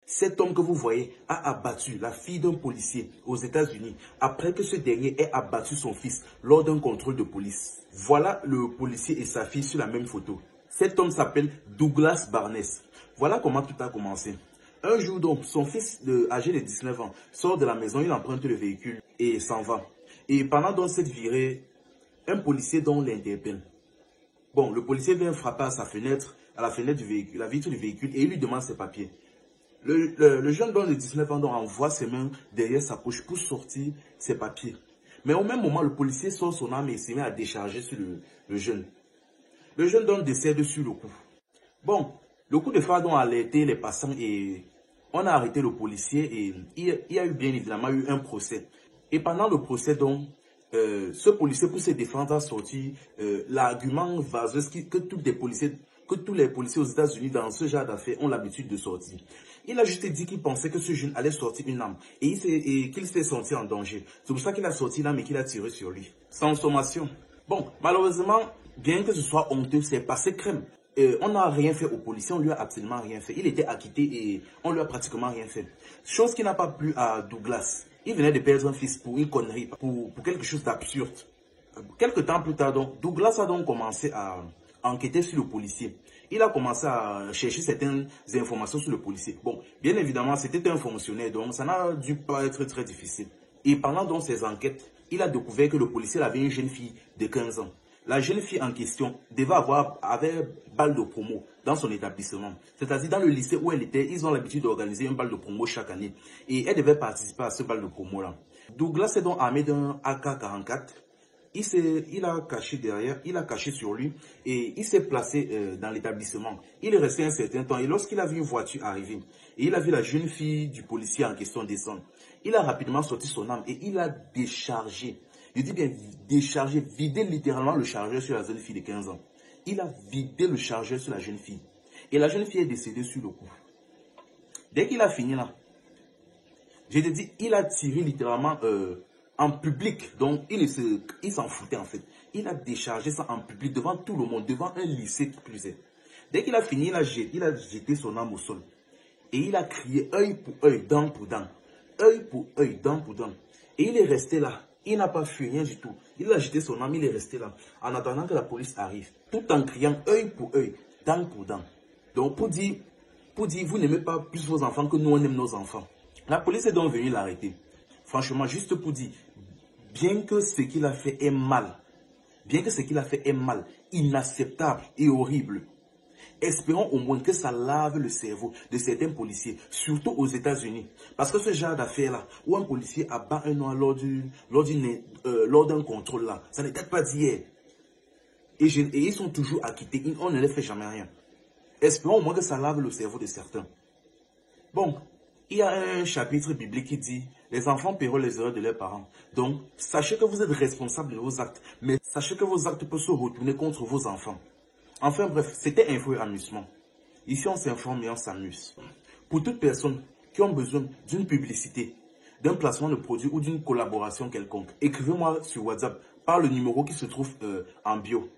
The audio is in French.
Cet homme que vous voyez a abattu la fille d'un policier aux États-Unis après que ce dernier ait abattu son fils lors d'un contrôle de police. Voilà le policier et sa fille sur la même photo. Cet homme s'appelle Douglas Barnes. Voilà comment tout a commencé. Un jour donc, son fils âgé de 19 ans sort de la maison, il emprunte le véhicule et s'en va. Et pendant donc cette virée, un policier donc l'interpelle. Bon, le policier vient frapper à sa fenêtre, à la fenêtre du véhicule, la vitre du véhicule, et il lui demande ses papiers. Le jeune homme de 19 ans donc envoie ses mains derrière sa poche pour sortir ses papiers. Mais au même moment, le policier sort son arme et se met à décharger sur le jeune. Le jeune homme décède sur le coup. Bon, le coup de phare donc a alerté les passants et on a arrêté le policier et il y a eu bien évidemment un procès. Et pendant le procès donc, ce policier pour se défendre a sorti l'argument vaseux que tous les policiers aux États-Unis dans ce genre d'affaires ont l'habitude de sortir. Il a juste dit qu'il pensait que ce jeune allait sortir une arme et qu'il s'est senti en danger. C'est pour ça qu'il a sorti l'arme et qu'il a tiré sur lui. Sans sommation. Bon, malheureusement, bien que ce soit honteux, c'est passé crème. On n'a rien fait au policier, on lui a absolument rien fait. Il était acquitté et on lui a pratiquement rien fait. Chose qui n'a pas plu à Douglas. Il venait de perdre un fils pour une connerie, pour quelque chose d'absurde. Quelque temps plus tard, donc, Douglas a donc commencé à enquêter sur le policier. Il a commencé à chercher certaines informations sur le policier. Bon, bien évidemment, c'était un fonctionnaire, donc ça n'a dû pas être très difficile. Et pendant donc ses enquêtes, il a découvert que le policier avait une jeune fille de 15 ans. La jeune fille en question avait bal de promo dans son établissement. C'est-à-dire dans le lycée où elle était, ils ont l'habitude d'organiser un bal de promo chaque année. Et elle devait participer à ce bal de promo-là. Douglas est donc armé d'un AK-44. Il a caché derrière, il a caché sur lui et il s'est placé dans l'établissement. Il est resté un certain temps et lorsqu'il a vu une voiture arriver et il a vu la jeune fille du policier en question descendre, il a rapidement sorti son arme et il a déchargé. Je dis bien déchargé, vidé littéralement le chargeur sur la jeune fille de 15 ans. Il a vidé le chargeur sur la jeune fille. Et la jeune fille est décédée sur le coup. Dès qu'il a fini là, je te dis, il a tiré littéralement en public. Donc, il s'en foutait en fait. Il a déchargé ça en public devant tout le monde, devant un lycée qui plus est. Dès qu'il a fini, il a jeté son arme au sol. Et il a crié œil pour œil, dent pour dent. Œil pour œil, dent pour dent. Et il est resté là. Il n'a pas fui, rien du tout. Il a jeté son arme, il est resté là. En attendant que la police arrive. Tout en criant œil pour œil, dent pour dent. Donc pour dire, vous n'aimez pas plus vos enfants que nous on aime nos enfants. La police est donc venue l'arrêter. Franchement, juste pour dire, bien que ce qu'il a fait est mal, inacceptable et horrible, espérons au moins que ça lave le cerveau de certains policiers, surtout aux États-Unis. Parce que ce genre d'affaire-là, où un policier abat un noir lors d'un contrôle là, ça ne date pas d'hier. Et ils sont toujours acquittés, on ne les fait jamais rien. Espérons au moins que ça lave le cerveau de certains. Bon, il y a un chapitre biblique qui dit « Les enfants paieront les erreurs de leurs parents ». Donc, sachez que vous êtes responsable de vos actes, mais sachez que vos actes peuvent se retourner contre vos enfants. Enfin bref, c'était info et amusement. Ici, on s'informe et on s'amuse. Pour toute personne qui a besoin d'une publicité, d'un placement de produit ou d'une collaboration quelconque, écrivez-moi sur WhatsApp par le numéro qui se trouve en bio.